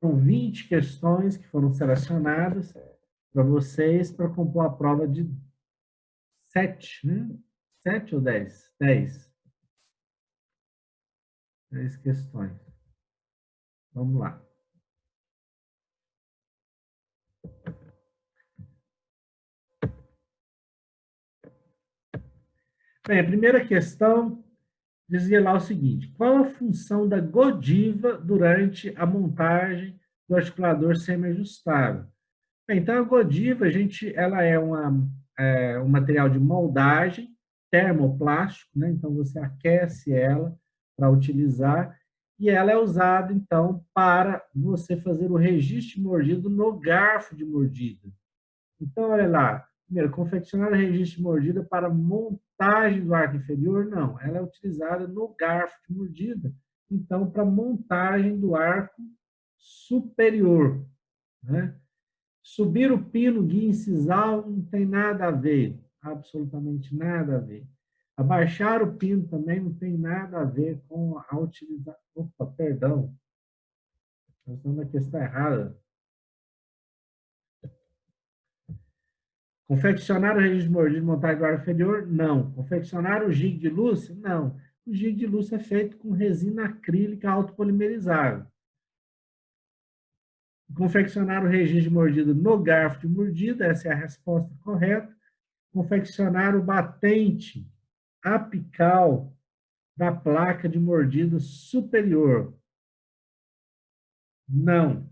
São 20 questões que foram selecionadas para vocês para compor a prova de 7, né? 7 ou 10? 10. 10 questões. Vamos lá. Bem, a primeira questão dizia lá o seguinte: qual a função da godiva durante a montagem do articulador semi-ajustável? Então, a godiva, ela é um material de moldagem termoplástico, né? Então, você aquece ela para utilizar, e ela é usada, então, para você fazer o registro de mordida no garfo de mordida. Então, olha lá, primeiro, confeccionar o registro de mordida para montagem do arco inferior, não, ela é utilizada no garfo de mordida, então, para montagem do arco superior, né? Subir o pino, guia incisal, não tem nada a ver, absolutamente nada a ver. Abaixar o pino também não tem nada a ver com a utilização. Opa, perdão, nós estamos na questão errada. Confeccionar o registro de mordida e montagem do arco inferior? Não. Confeccionar o gigue de luz? Não. O gigue de luz é feito com resina acrílica autopolimerizável. Confeccionar o registro de mordida no garfo de mordida, essa é a resposta correta. Confeccionar o batente apical da placa de mordida superior. Não.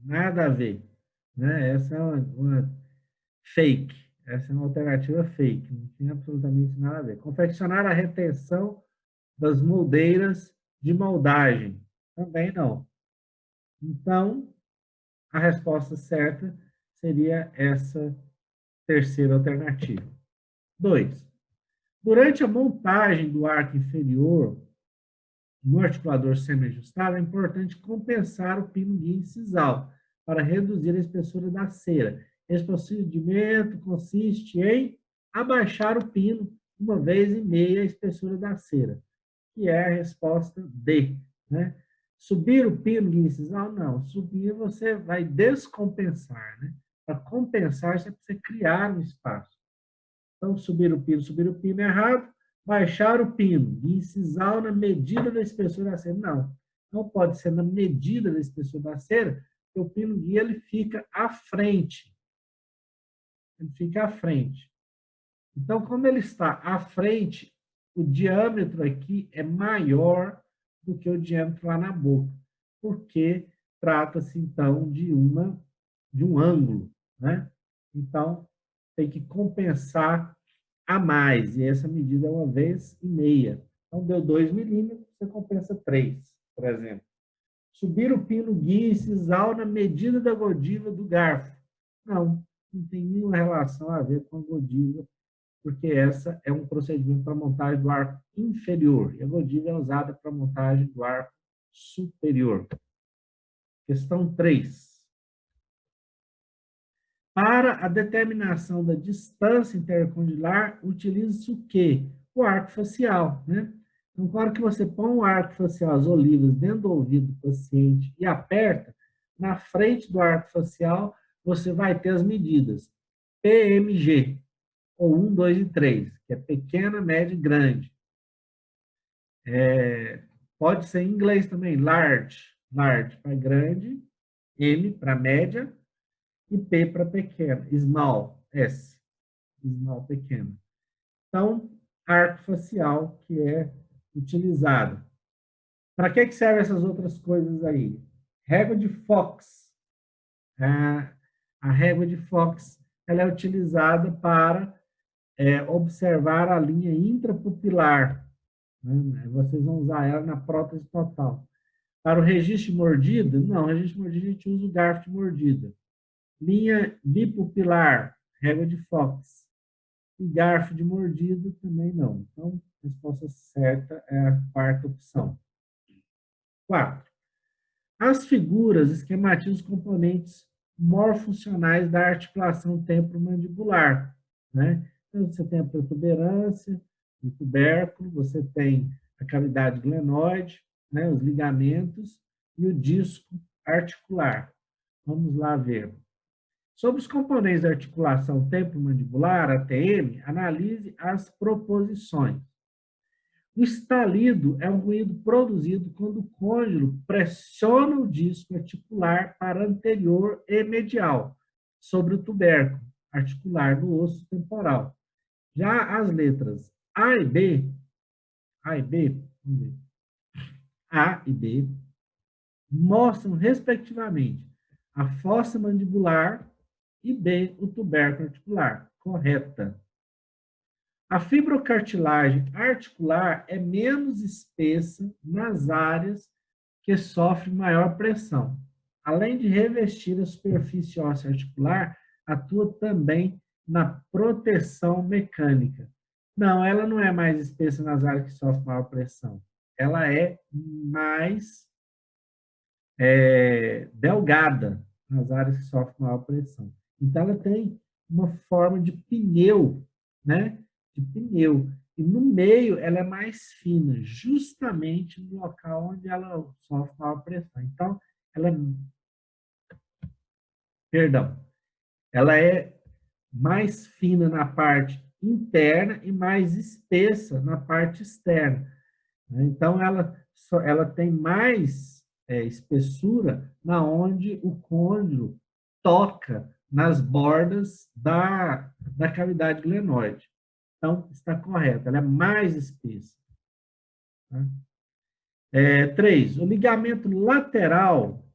Nada a ver. Né? Essa é uma fake. Essa é uma alternativa fake. Não tem absolutamente nada a ver. Confeccionar a retenção das moldeiras de moldagem. Também não. Então, a resposta certa seria essa terceira alternativa. 2. Durante a montagem do arco inferior no articulador semi-ajustável, é importante compensar o pino guia incisal para reduzir a espessura da cera. Esse procedimento consiste em abaixar o pino 1,5 vezes a espessura da cera, que é a resposta D. Né? Subir o pino guia incisal? Não. Subir você vai descompensar. Né? Para compensar, você precisa criar um espaço. Então, subir o pino errado, baixar o pino e incisal na medida da espessura da cera. Não, não pode ser na medida da espessura da cera, porque o pino guia ele fica à frente. Ele fica à frente. Então, como ele está à frente, o diâmetro aqui é maior do que o diâmetro lá na boca, porque trata-se, então, de um ângulo, né? Então, tem que compensar a mais, e essa medida é 1,5 vezes. Então, deu 2 milímetros, você compensa 3, por exemplo. Subir o pino guia incisal na medida da godiva do garfo. Não tem nenhuma relação a ver com a godiva, porque essa é um procedimento para montagem do arco inferior, e a godiva é usada para montagem do arco superior. Questão 3. Para a determinação da distância intercondilar, utiliza-se o quê? O arco facial, né? Então, claro que você põe o arco facial, as olivas, dentro do ouvido do paciente e aperta, na frente do arco facial, você vai ter as medidas PMG, ou 1, 2 e 3, que é pequena, média e grande. Pode ser em inglês também, large. Large para grande, M para média, e P para pequeno, small, S, small, pequeno. Então, arco facial que é utilizado. Para que servem essas outras coisas aí? Régua de Fox. A régua de Fox ela é utilizada para observar a linha intrapupilar. Né? Vocês vão usar ela na prótese total. Para o registro de mordida, não, registro de mordida a gente usa o garfo de mordida. Linha bipupilar, régua de Fox. E garfo de mordida também não. Então, a resposta certa é a quarta opção. 4. As figuras esquematizam os componentes morfuncionais da articulação temporomandibular. Né? Então, você tem a protuberância, o tubérculo, você tem a cavidade glenoide, né, os ligamentos e o disco articular. Vamos lá ver. Sobre os componentes da articulação temporomandibular, ATM, analise as proposições. O estalido é um ruído produzido quando o côndilo pressiona o disco articular para anterior e medial sobre o tubérculo articular do osso temporal. Já as letras A e B, vamos ver, A e B, mostram, respectivamente, a fossa mandibular e B, o tubérculo articular. Correta. A fibrocartilagem articular é menos espessa nas áreas que sofrem maior pressão. Além de revestir a superfície óssea articular, atua também na proteção mecânica. Não, ela não é mais espessa nas áreas que sofrem maior pressão. Ela é mais delgada nas áreas que sofrem maior pressão. Então, ela tem uma forma de pneu, né? De pneu. E no meio, ela é mais fina, justamente no local onde ela sofre maior pressão. Então, ela é mais fina na parte interna e mais espessa na parte externa. Então, ela tem mais espessura na onde o côndilo toca nas bordas da cavidade glenoide. Então, está correto, ela é mais espessa. Tá? 3. O ligamento lateral,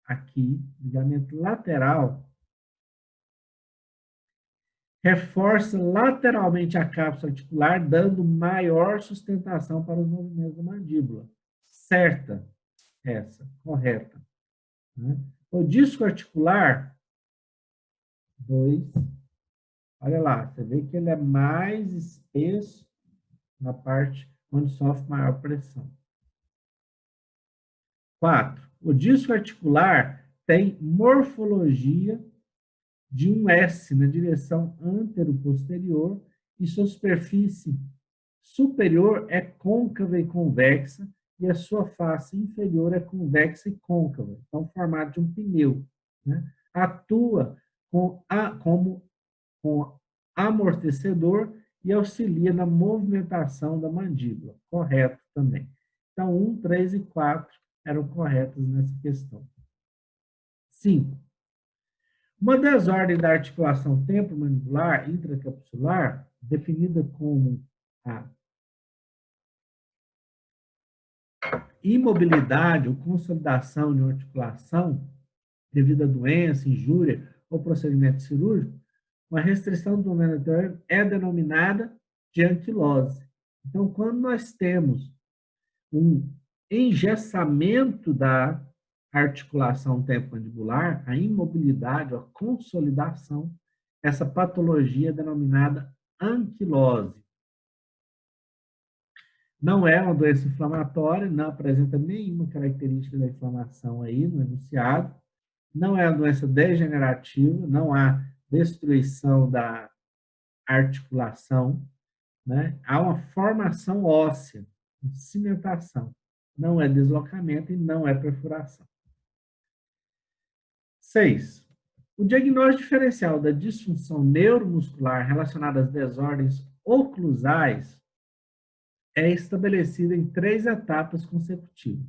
aqui, ligamento lateral, reforça lateralmente a cápsula articular, dando maior sustentação para os movimentos da mandíbula. Certa, essa, correta. Né? O disco articular, 2, olha lá, você vê que ele é mais espesso na parte onde sofre maior pressão. 4. O disco articular tem morfologia de um S na direção antero-posterior e sua superfície superior é côncava e convexa e a sua face inferior é convexa e côncava. Então, formato de um pneu. Né? Atua como amortecedor e auxilia na movimentação da mandíbula. Correto também. Então, 1, 3 e 4 eram corretos nessa questão. 5. Uma desordem da articulação temporomandibular intracapsular, definida como a imobilidade ou consolidação de uma articulação devido a doença, injúria ou procedimento cirúrgico, uma restrição do movimento anterior é denominada de anquilose. Então, quando nós temos um engessamento da articulação temporomandibular, a imobilidade, a consolidação, essa patologia é denominada anquilose. Não é uma doença inflamatória, não apresenta nenhuma característica da inflamação aí no enunciado, não é uma doença degenerativa, não há destruição da articulação, né? Há uma formação óssea, cimentação, não é deslocamento e não é perfuração. 6. O diagnóstico diferencial da disfunção neuromuscular relacionada às desordens oclusais é estabelecido em 3 etapas consecutivas.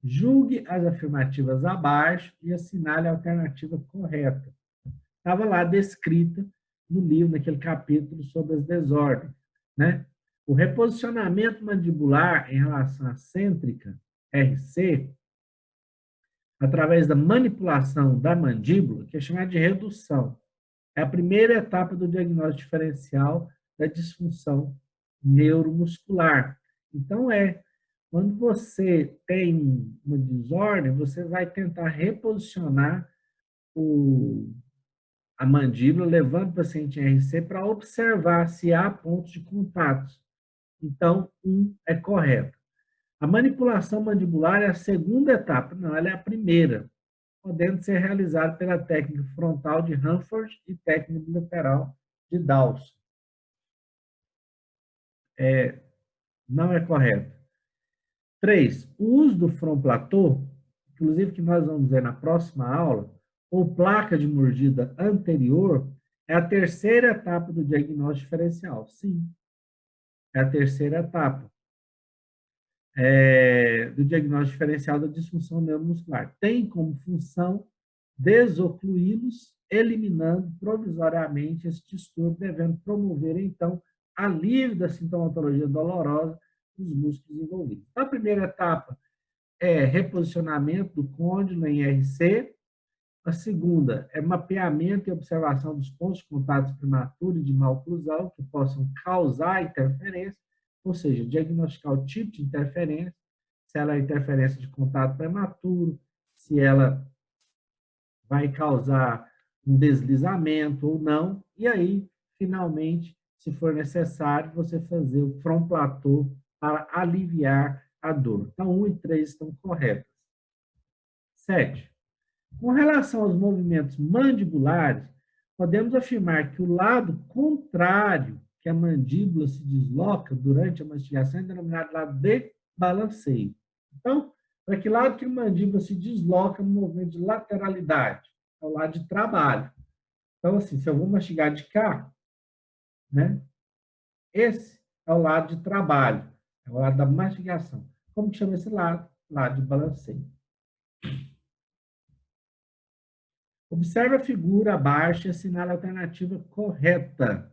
Julgue as afirmativas abaixo e assinale a alternativa correta. Estava lá descrita no livro, naquele capítulo sobre as desordens. Né? O reposicionamento mandibular em relação à cêntrica, RC, através da manipulação da mandíbula, que é chamada de redução, é a primeira etapa do diagnóstico diferencial da disfunção neuromuscular. Então, quando você tem uma desordem, você vai tentar reposicionar a mandíbula, levando o paciente em RC para observar se há pontos de contato. Então, 1 é correto. A manipulação mandibular é a segunda etapa, não, ela é a primeira, podendo ser realizada pela técnica frontal de Hanford e técnica bilateral de Dawson. Não é correto. 3, o uso do front platô, inclusive que nós vamos ver na próxima aula, ou placa de mordida anterior, é a terceira etapa do diagnóstico diferencial. Sim, é a terceira etapa do diagnóstico diferencial da disfunção neuromuscular. Tem como função desocluí-los, eliminando provisoriamente esse distúrbio, devendo promover, então, alívio da sintomatologia dolorosa dos músculos envolvidos. A primeira etapa é reposicionamento do côndilo em RC. A segunda é mapeamento e observação dos pontos de contato prematuro e de maloclusão que possam causar interferência, ou seja, diagnosticar o tipo de interferência, se ela é interferência de contato prematuro, se ela vai causar um deslizamento ou não, e aí, finalmente, se for necessário, você fazer o front platô para aliviar a dor. Então, 1 e 3 estão corretas. 7. Com relação aos movimentos mandibulares, podemos afirmar que o lado contrário que a mandíbula se desloca durante a mastigação é denominado lado de balanceio. Então, para que lado que a mandíbula se desloca no movimento de lateralidade? É o lado de trabalho. Então, assim, se eu vou mastigar de cá, né? Esse é o lado de trabalho, é o lado da mastigação. Como que chama esse lado? Lado de balanceio. Observe a figura abaixo e assinale a alternativa correta.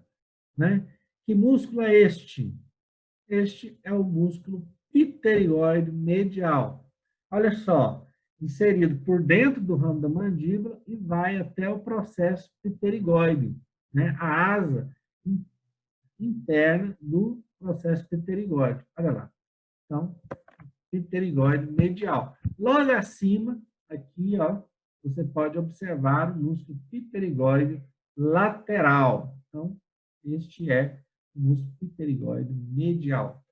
Né? Que músculo é este? Este é o músculo pterigoide medial. Olha só, inserido por dentro do ramo da mandíbula e vai até o processo pterigoide, né? A asa interna do processo pterigoide. Olha lá. Então, pterigoide medial. Logo acima, aqui, ó, você pode observar o músculo pterigoide lateral. Então, este é o músculo pterigoide medial.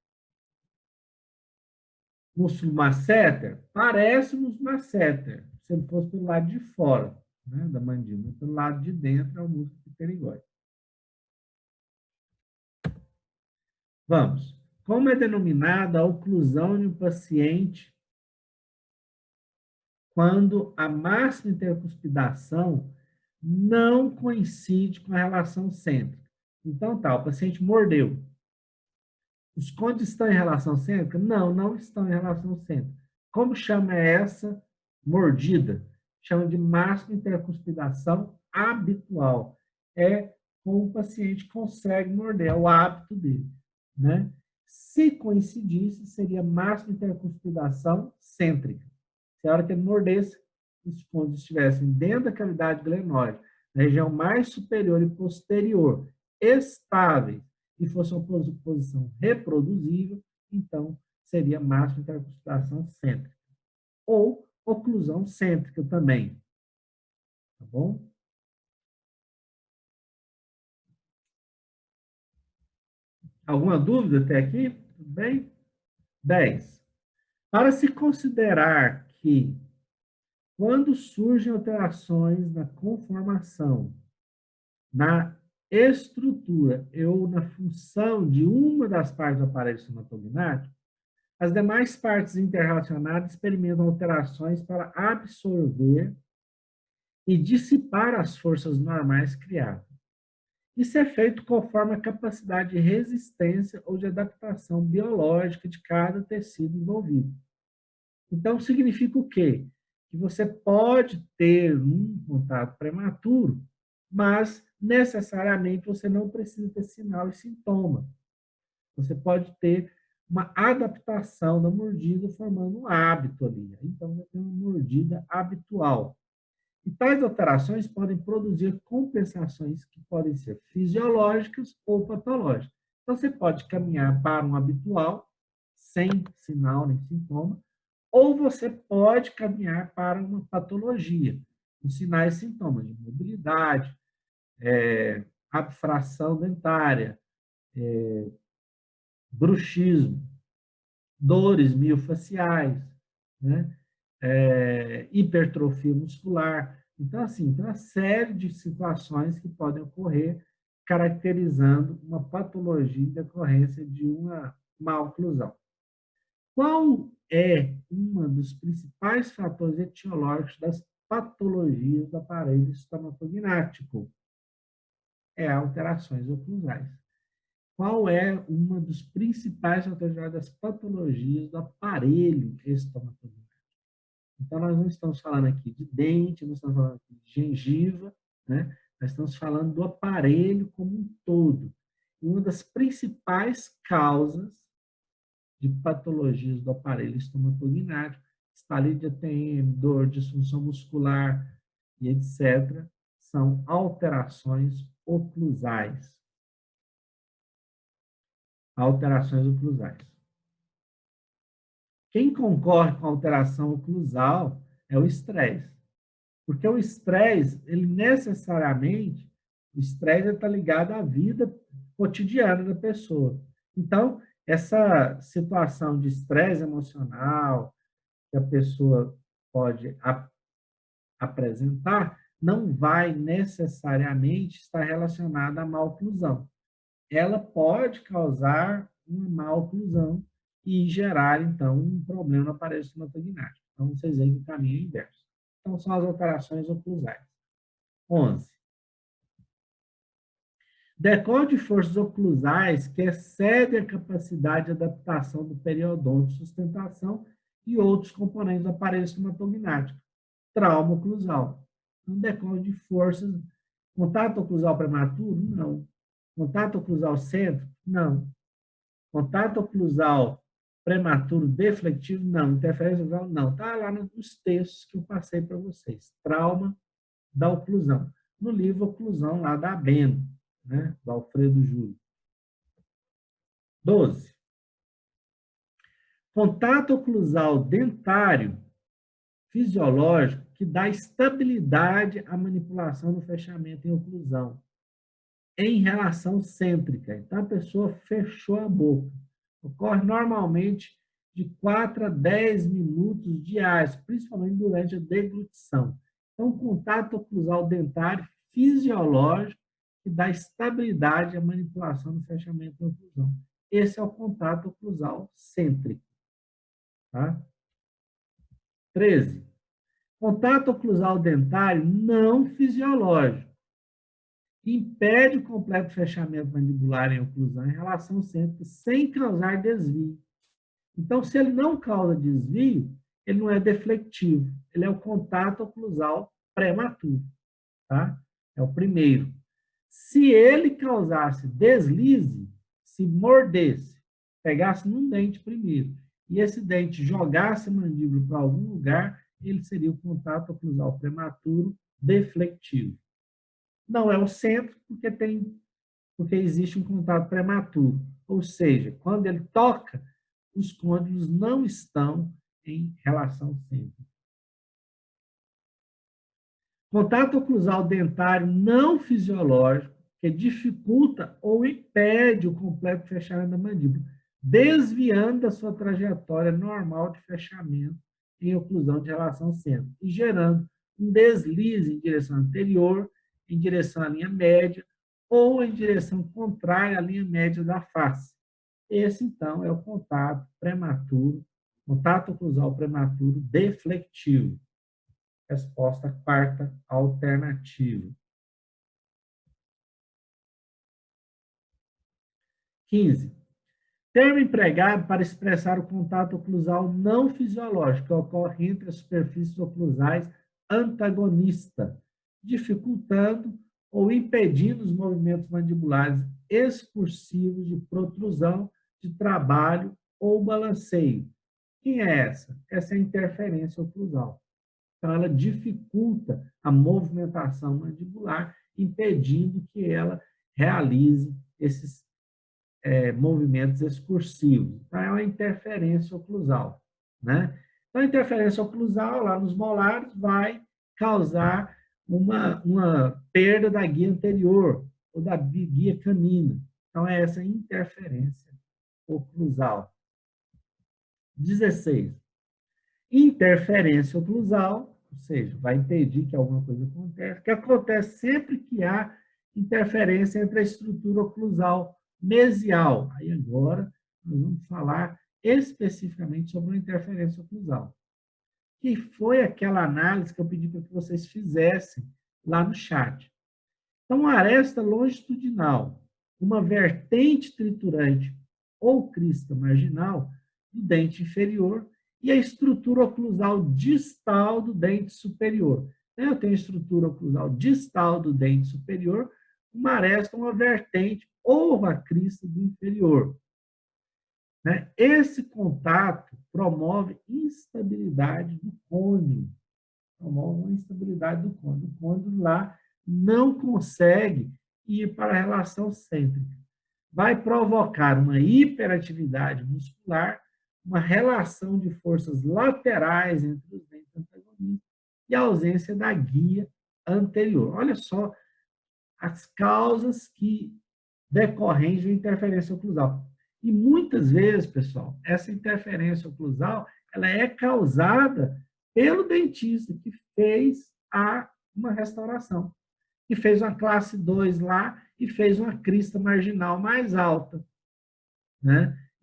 Músculo masseter parece um masseter, se ele fosse pelo lado de fora, né, da mandíbula. Pelo lado de dentro é o músculo pterigoide. Vamos. Como é denominada a oclusão de um paciente quando a máxima intercuspidação não coincide com a relação cêntrica? Então, tá, o paciente mordeu. Os côndilos estão em relação cêntrica? Não, não estão em relação cêntrica. Como chama essa mordida? Chama de máxima intercuspidação habitual. É como o paciente consegue morder, é o hábito dele, né? Se coincidisse, seria máxima intercuspidação cêntrica. Se a hora que ele mordesse, os côndilos estivessem dentro da cavidade glenoide, na região mais superior e posterior, estáveis, e fosse uma posição reproduzível, então seria máxima intercuspidação cêntrica. Ou oclusão cêntrica também. Tá bom? Alguma dúvida até aqui? Tudo bem? 10. Para se considerar que, quando surgem alterações na conformação, na estrutura ou na função de uma das partes do aparelho somatognático, as demais partes interrelacionadas experimentam alterações para absorver e dissipar as forças normais criadas. Isso é feito conforme a capacidade de resistência ou de adaptação biológica de cada tecido envolvido. Então, significa o quê? Que você pode ter um contato prematuro, mas necessariamente você não precisa ter sinal e sintoma. Você pode ter uma adaptação da mordida formando um hábito ali. Então, vai ter uma mordida habitual. E tais alterações podem produzir compensações que podem ser fisiológicas ou patológicas. Então, você pode caminhar para um habitual, sem sinal nem sintoma, ou você pode caminhar para uma patologia, com sinais e sintomas de mobilidade, abfração dentária, bruxismo, dores miofaciais, né? Hipertrofia muscular. Então, assim, tem uma série de situações que podem ocorrer caracterizando uma patologia em decorrência de uma má oclusão. Qual é um dos principais fatores etiológicos das patologias do aparelho estomatognático? É alterações oclusais. Qual é uma dos principais fatores das patologias do aparelho estomatognático? Então, nós não estamos falando aqui de dente, não estamos falando aqui de gengiva, né? Nós estamos falando do aparelho como um todo. E uma das principais causas de patologias do aparelho estomatognático está ali de ATM, dor, disfunção muscular e etc., são alterações oclusais. Alterações oclusais. Quem concorre com a alteração oclusal é o estresse. Porque o estresse, ele necessariamente, o estresse está ligado à vida cotidiana da pessoa. Então, essa situação de estresse emocional que a pessoa pode apresentar não vai necessariamente estar relacionada à má oclusão. Ela pode causar uma má oclusão e gerar, então, um problema no aparelho estomatognático. Então, vocês veem que o caminho é inverso. Então, são as alterações oclusais. 11. Decorre de forças oclusais que excedem a capacidade de adaptação do periodonto de sustentação e outros componentes do aparelho estomatognático. Trauma oclusal. Então, decorre de forças. Contato oclusal prematuro? Não. Contato oclusal cêntrico? Não. Contato oclusal prematuro deflectivo? Não. Interferência oclusal? Não. Está lá nos textos que eu passei para vocês. Trauma da oclusão. No livro Oclusão, lá da Abeno, né? Do Alfredo Júlio. 12. Contato oclusal dentário fisiológico que dá estabilidade à manipulação do fechamento em oclusão, em relação cêntrica. Então, a pessoa fechou a boca. Ocorre normalmente de 4 a 10 minutos diários, principalmente durante a deglutição. Então, contato oclusal dentário fisiológico que dá estabilidade à manipulação do fechamento da oclusão. Esse é o contato oclusal cêntrico. Tá? 13. Contato oclusal dentário não fisiológico. Impede o completo fechamento mandibular em oclusão em relação cêntrica sem causar desvio. Então, se ele não causa desvio, ele não é deflectivo. Ele é o contato oclusal prematuro. Tá? É o primeiro. Se ele causasse deslize, se mordesse, pegasse num dente primeiro, e esse dente jogasse a mandíbula para algum lugar, ele seria o contato oclusal prematuro deflectivo. Não é o centro, porque existe um contato prematuro. Ou seja, quando ele toca, os côndilos não estão em relação cêntrica. Contato oclusal dentário não fisiológico, que dificulta ou impede o completo fechamento da mandíbula, desviando da sua trajetória normal de fechamento em oclusão de relação cêntrica e gerando um deslize em direção anterior, em direção à linha média ou em direção contrária à linha média da face. Esse, então, é o contato prematuro, contato oclusal prematuro deflectivo. Resposta quarta alternativa. 15. Termo empregado para expressar o contato oclusal não fisiológico que ocorre entre as superfícies oclusais antagonista, dificultando ou impedindo os movimentos mandibulares excursivos de protrusão, de trabalho ou balanceio. Quem é essa? Essa é a interferência oclusal. Então, ela dificulta a movimentação mandibular, impedindo que ela realize esses movimentos excursivos. Então, é uma interferência oclusal. Né? Então, a interferência oclusal, lá nos molares, vai causar uma perda da guia anterior, ou da guia canina. Então, é essa interferência oclusal. 16. Interferência oclusal, ou seja, vai impedir que alguma coisa aconteça, que acontece sempre que há interferência entre a estrutura oclusal mesial. Aí agora nós vamos falar especificamente sobre a interferência oclusal, que foi aquela análise que eu pedi para que vocês fizessem lá no chat. Então, a aresta longitudinal, uma vertente triturante ou crista marginal do dente inferior e a estrutura oclusal distal do dente superior. Eu tenho a estrutura oclusal distal do dente superior, uma aresta, uma vertente ou uma crista do inferior. Esse contato promove instabilidade do côndilo, promove uma instabilidade do côndilo. O côndilo lá não consegue ir para a relação cêntrica. Vai provocar uma hiperatividade muscular, uma relação de forças laterais entre os dentes antagonistas e a ausência da guia anterior. Olha só as causas que decorrem de interferência oclusal. E muitas vezes, pessoal, essa interferência oclusal ela é causada pelo dentista que fez uma restauração, que fez uma classe 2 lá e fez uma crista marginal mais alta.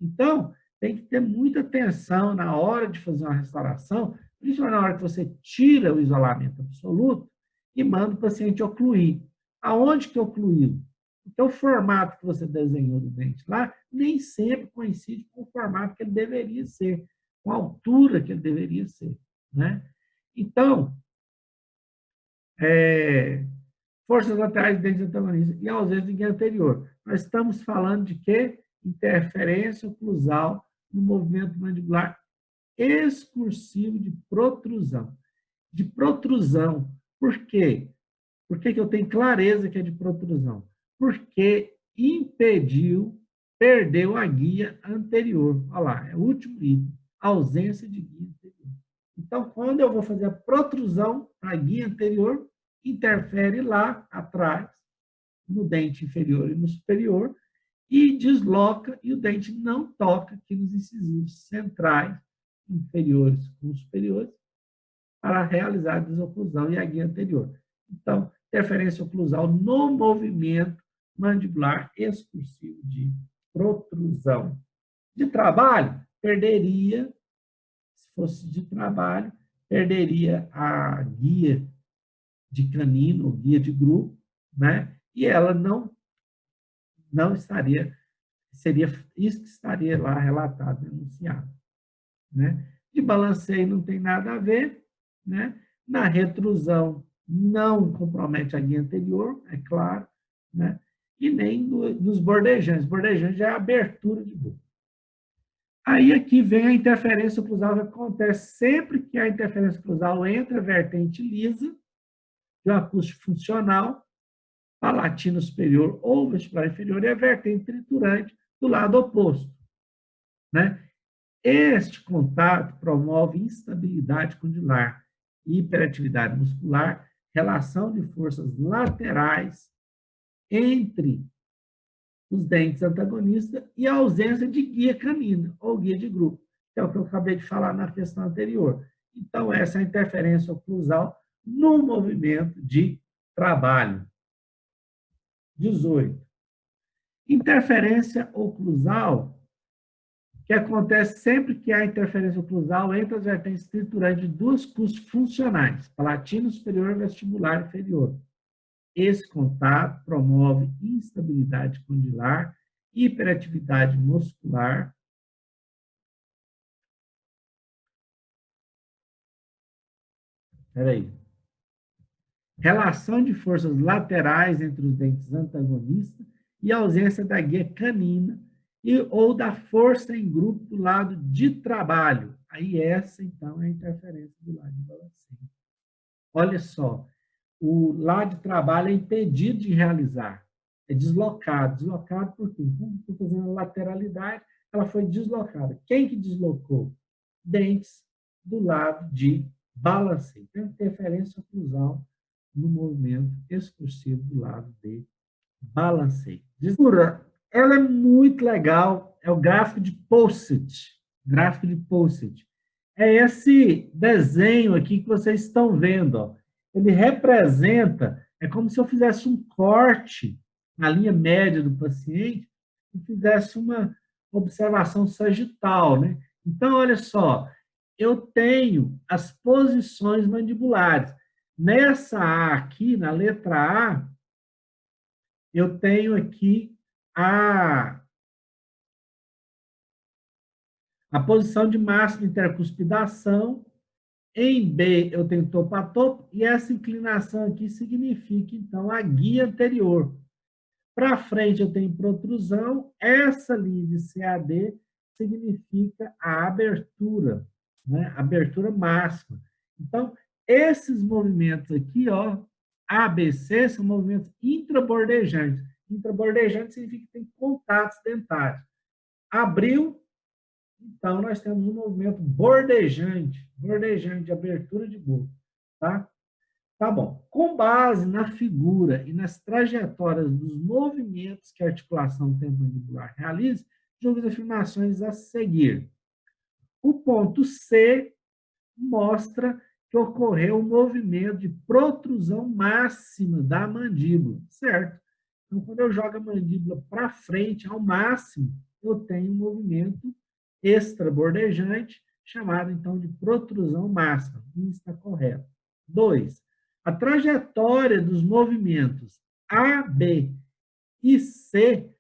Então, tem que ter muita atenção na hora de fazer uma restauração, principalmente na hora que você tira o isolamento absoluto e manda o paciente ocluir. Aonde que ocluiu? Então, o formato que você desenhou do dente lá nem sempre coincide com o formato que ele deveria ser, com a altura que ele deveria ser. Então, forças laterais de dentes antagonistas e ausência de guia anterior. Nós estamos falando de quê? Interferência oclusal no movimento mandibular excursivo de protrusão. De protrusão. Por quê? Por que eu tenho clareza que é de protrusão? Porque perdeu a guia anterior. Olha lá, é o último item, ausência de guia anterior. Então, quando eu vou fazer a protrusão para a guia anterior, interfere lá atrás, no dente inferior e no superior, e desloca, e o dente não toca aqui nos incisivos centrais, inferiores com superiores, para realizar a desoclusão e a guia anterior. Então, interferência oclusal no movimento mandibular excursivo de protrusão. De trabalho, perderia, se fosse de trabalho, perderia a guia de canino, ou guia de grupo, e ela não estaria, seria isso que estaria lá relatado, denunciado. De balanceio não tem nada a ver, na retrusão não compromete a guia anterior, é claro, e nem nos bordejantes. Bordejantes já é a abertura de boca. Aí aqui vem a interferência oclusal, que acontece sempre que a interferência oclusal entra a vertente lisa, de um acústico funcional, palatino superior ou vestibular inferior, e a vertente triturante do lado oposto. Este contato promove instabilidade condilar, hiperatividade muscular, relação de forças laterais entre os dentes antagonistas e a ausência de guia canina ou guia de grupo, que é o que eu acabei de falar na questão anterior. Então, essa é a interferência oclusal no movimento de trabalho. 18. Interferência oclusal, que acontece sempre que há interferência oclusal entre as vertentes triturantes de duas custos funcionais, palatino superior e vestibular inferior. Esse contato promove instabilidade condilar, hiperatividade muscular, relação de forças laterais entre os dentes antagonistas e ausência da guia canina ou da força em grupo do lado de trabalho. Aí essa, então, é a interferência do lado de balanceio. Olha só, o lado de trabalho é impedido de realizar, é deslocado. Deslocado por quê? Como estou fazendo a lateralidade, ela foi deslocada. Quem que deslocou? Dentes do lado de balanceio. Então, interferência oclusal no movimento excursivo do lado de balanceio. Ela é muito legal, é o gráfico de Post-it. Gráfico de Post-it. É esse desenho aqui que vocês estão vendo, ó. Ele representa, é como se eu fizesse um corte na linha média do paciente e fizesse observação sagital, né? Então, olha só, eu tenho as posições mandibulares. Nessa A aqui, na letra A, eu tenho aqui a posição de máxima intercuspidação. Em B, eu tenho topo a topo, e essa inclinação aqui significa, então, a guia anterior. Para frente, eu tenho protrusão, essa linha de CAD significa a abertura, né? Abertura máxima. Então, esses movimentos aqui, ó, ABC, são movimentos intrabordejantes. Intrabordejante significa que tem contatos dentários. Abriu, então, nós temos um movimento bordejante, de abertura de boca, tá? Tá bom. Com base na figura e nas trajetórias dos movimentos que a articulação temporomandibular realiza, julgue as afirmações a seguir. O ponto C mostra que ocorreu um movimento de protrusão máxima da mandíbula, certo? Então, quando eu jogo a mandíbula para frente ao máximo, eu tenho um movimento extrabordejante, chamado, então, de protrusão máxima. Isso está correto. 2. A trajetória dos movimentos A, B e C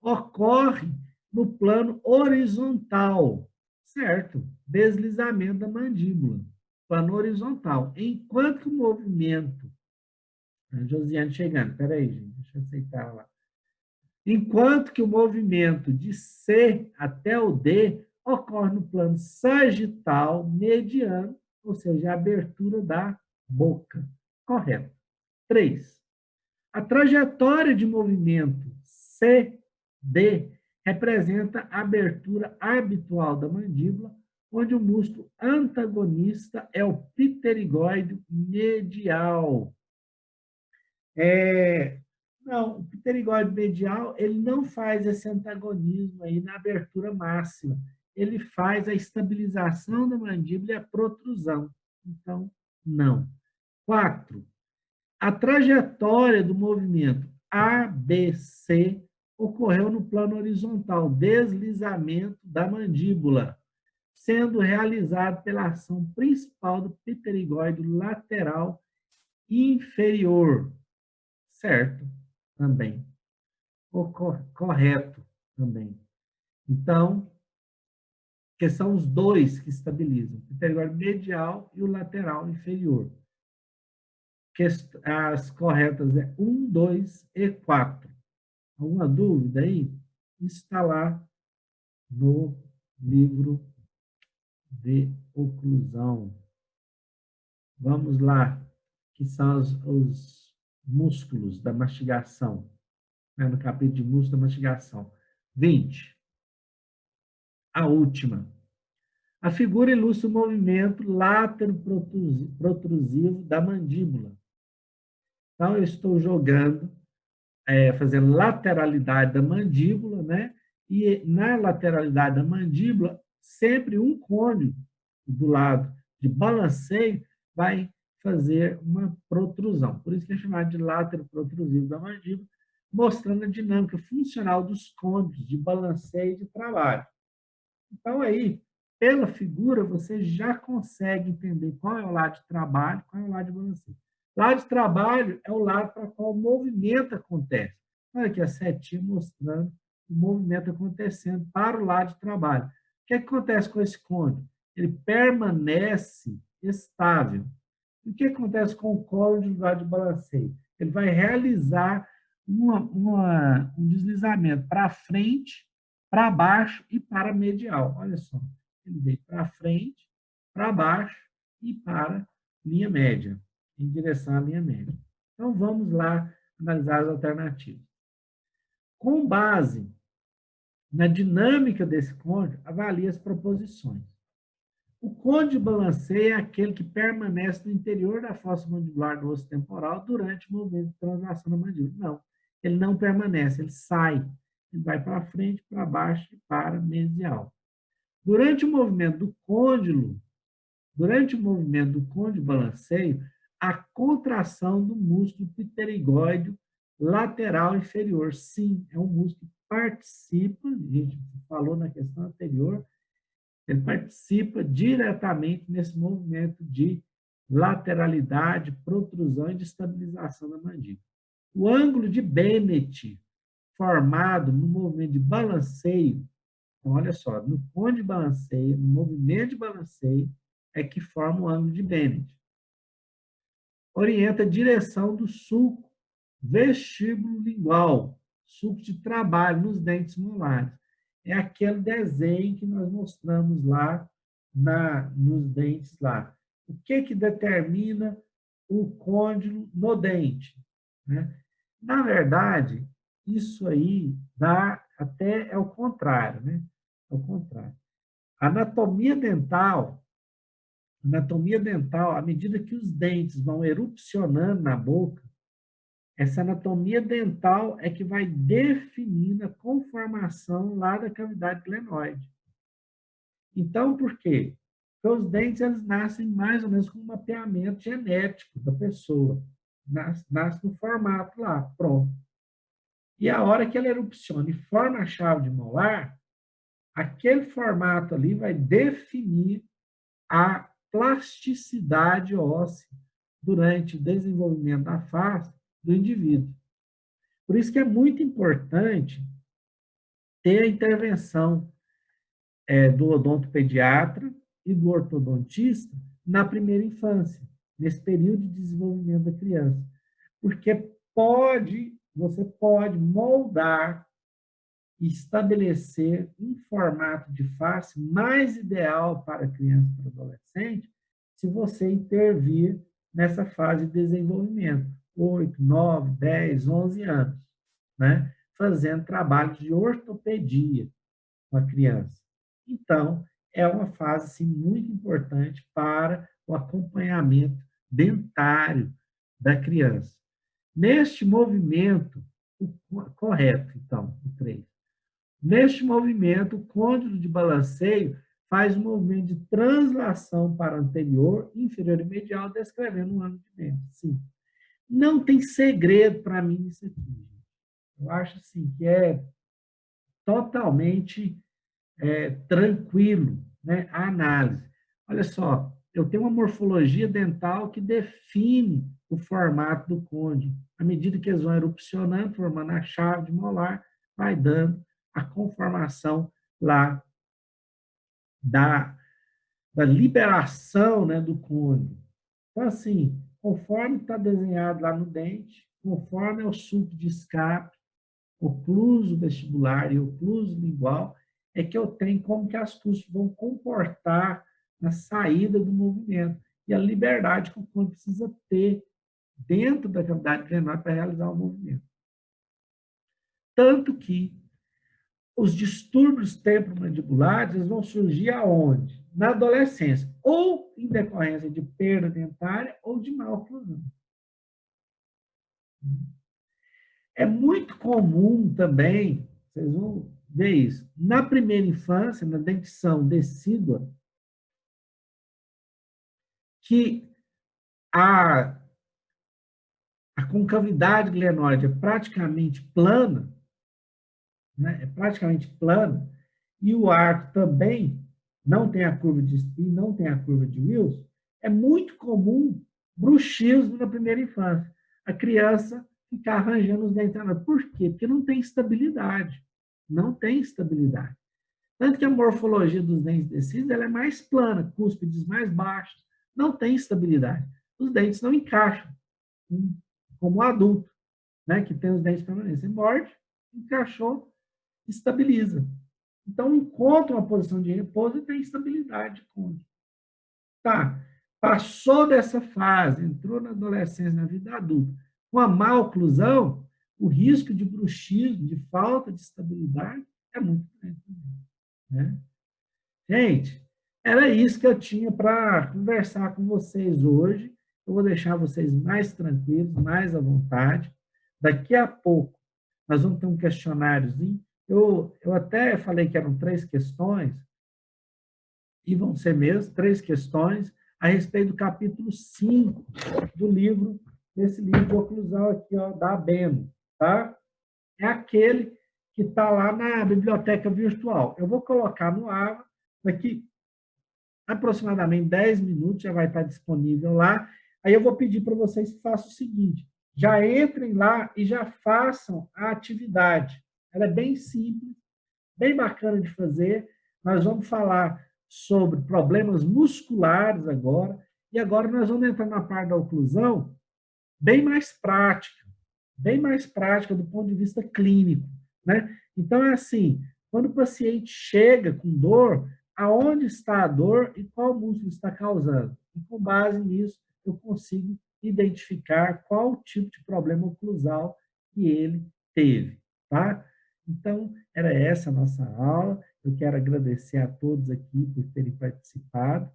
ocorre no plano horizontal, certo? Deslizamento da mandíbula, plano horizontal. Enquanto que o movimento... A Josiane chegando, espera aí, gente, deixa eu aceitar lá. Enquanto que o movimento de C até o D ocorre no plano sagital mediano, ou seja, a abertura da boca. Correto. 3. A trajetória de movimento CD representa a abertura habitual da mandíbula, onde o músculo antagonista é o pterigóide medial. Não, o pterigóide medial, ele não faz esse antagonismo aí na abertura máxima. Ele faz a estabilização da mandíbula e a protrusão. Então, não. 4. A trajetória do movimento ABC ocorreu no plano horizontal, deslizamento da mandíbula, sendo realizado pela ação principal do pterigóide lateral inferior. Certo, também. Correto, também. Então, que são os dois que estabilizam, o pterigóide medial e o lateral inferior. As corretas é 1, 2 e 4. Alguma dúvida aí? Isso está lá no livro de oclusão. Vamos lá, que são os músculos da mastigação, né? No capítulo de músculos da mastigação. 20. A última. A figura ilustra o movimento látero-protrusivo da mandíbula. Então, eu estou jogando, fazendo lateralidade da mandíbula, né? E na lateralidade da mandíbula, sempre um cônio do lado de balanceio vai fazer uma protrusão. Por isso que é chamado de látero protrusivo da mandíbula, mostrando a dinâmica funcional dos cônios de balanceio e de trabalho. Então, aí, pela figura, você já consegue entender qual é o lado de trabalho, qual é o lado de balanceio. Lado de trabalho é o lado para qual o movimento acontece. Olha aqui a setinha mostrando o movimento acontecendo para o lado de trabalho. O que acontece com esse cônio? Ele permanece estável. E o que acontece com o cônio do lado de balanceio? Ele vai realizar um deslizamento para frente, para baixo e para medial. Olha só, ele veio para frente, para baixo e para linha média, em direção à linha média. Então, vamos lá analisar as alternativas. Com base na dinâmica desse cônio, avalie as proposições. O cônio de balanceio é aquele que permanece no interior da fossa mandibular do osso temporal durante o movimento de translação da mandíbula. Não, ele não permanece, ele sai. Ele vai para frente, para baixo e para medial. Durante o movimento do côndilo, de balanceio, a contração do músculo pterigóide lateral inferior. Sim, é um músculo que participa, a gente falou na questão anterior, ele participa diretamente nesse movimento de lateralidade, protrusão e de estabilização da mandíbula. O ângulo de Bennett, formado no movimento de balanceio, então, olha só, no côndilo de balanceio, no movimento de balanceio, é que forma o ângulo de Bennett. Orienta a direção do sulco vestíbulo lingual, sulco de trabalho nos dentes molares. É aquele desenho que nós mostramos lá nos dentes lá. O que determina o côndilo no dente? Né? Na verdade, isso aí dá até é o contrário, né? É o contrário. Anatomia dental, à medida que os dentes vão erupcionando na boca, essa anatomia dental é que vai definindo a conformação lá da cavidade glenoide. Então, por quê? Porque os dentes eles nascem mais ou menos com um mapeamento genético da pessoa. Nasce no formato lá, pronto. E a hora que ela erupciona e forma a chave de molar, aquele formato ali vai definir a plasticidade óssea durante o desenvolvimento da face do indivíduo. Por isso que é muito importante ter a intervenção do odontopediatra e do ortodontista na primeira infância, nesse período de desenvolvimento da criança. Porque você pode moldar e estabelecer um formato de face mais ideal para a criança e para o adolescente se você intervir nessa fase de desenvolvimento, 8, 9, 10, 11 anos, né? Fazendo trabalhos de ortopedia com a criança. Então, é uma fase assim, muito importante para o acompanhamento dentário da criança. Neste movimento, correto, então, o 3. Neste movimento, o côndilo de balanceio faz um movimento de translação para anterior, inferior e medial, descrevendo um ângulo de dente. Sim. Não tem segredo para mim nisso aqui. Eu acho assim, que é totalmente tranquilo, né, a análise. Olha só, eu tenho uma morfologia dental que define o formato do côndilo. À medida que eles vão erupcionando, formando a chave de molar, vai dando a conformação lá da liberação, né, do côndilo. Então, assim, conforme está desenhado lá no dente, conforme é o sulco de escape, ocluso vestibular e ocluso lingual, é que eu tenho como que as custas vão comportar na saída do movimento e a liberdade que o côndilo precisa ter dentro da cavidade glenoide para realizar o movimento. Tanto que os distúrbios temporomandibulares eles vão surgir aonde? Na adolescência, ou em decorrência de perda dentária ou de má oclusão. É muito comum também, vocês vão ver isso, na primeira infância, na dentição decídua, que a concavidade glenoide é praticamente plana, né? É praticamente plana, e o arco também não tem a curva de Spin, não tem a curva de Wilson, é muito comum bruxismo na primeira infância. A criança ficar arranjando os dentes. Por quê? Porque não tem estabilidade. Não tem estabilidade. Tanto que a morfologia dos dentes descidos ela é mais plana, cúspides mais baixos, não tem estabilidade. Os dentes não encaixam, como o adulto, né, que tem os dentes permanentes. Você morde, encaixou, estabiliza. Então, encontra uma posição de repouso e tem estabilidade de côndilo. Tá, passou dessa fase, entrou na adolescência, na vida adulta, com a má oclusão, o risco de bruxismo, de falta de estabilidade, é muito grande. Né? Gente, era isso que eu tinha para conversar com vocês hoje. Eu vou deixar vocês mais tranquilos, mais à vontade. Daqui a pouco, nós vamos ter um questionáriozinho. Eu até falei que eram 3 questões, e vão ser mesmo 3 questões a respeito do capítulo 5 do livro, desse livro de oclusão aqui, ó, da Abeno, tá? É aquele que está lá na biblioteca virtual. Eu vou colocar no ar, daqui aproximadamente 10 minutos, já vai estar disponível lá. Aí eu vou pedir para vocês que façam o seguinte, já entrem lá e já façam a atividade. Ela é bem simples, bem bacana de fazer. Nós vamos falar sobre problemas musculares agora, e agora nós vamos entrar na parte da oclusão bem mais prática do ponto de vista clínico, né? Então, é assim, quando o paciente chega com dor, aonde está a dor e qual músculo está causando. E com base nisso, eu consigo identificar qual tipo de problema oclusal que ele teve, tá? Então, era essa a nossa aula. Eu quero agradecer a todos aqui por terem participado.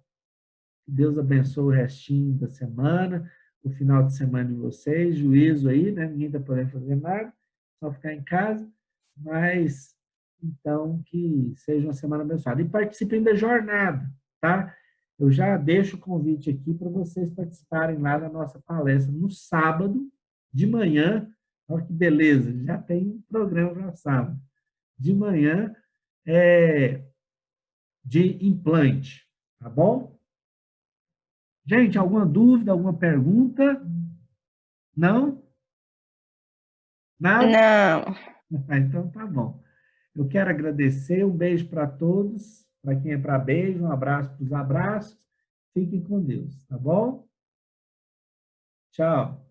Que Deus abençoe o restinho da semana, o final de semana de vocês, juízo aí, né? Ninguém está podendo fazer nada, só ficar em casa, mas então que seja uma semana abençoada. E participem da jornada, tá? Eu já deixo o convite aqui para vocês participarem lá da nossa palestra no sábado, de manhã. Olha que beleza, já tem um programa para sábado. De manhã, de implante, tá bom? Gente, alguma dúvida, alguma pergunta? Não? Nada? Não. Então tá bom. Eu quero agradecer, um beijo para todos, para quem é para beijo, um abraço para os abraços. Fiquem com Deus, tá bom? Tchau.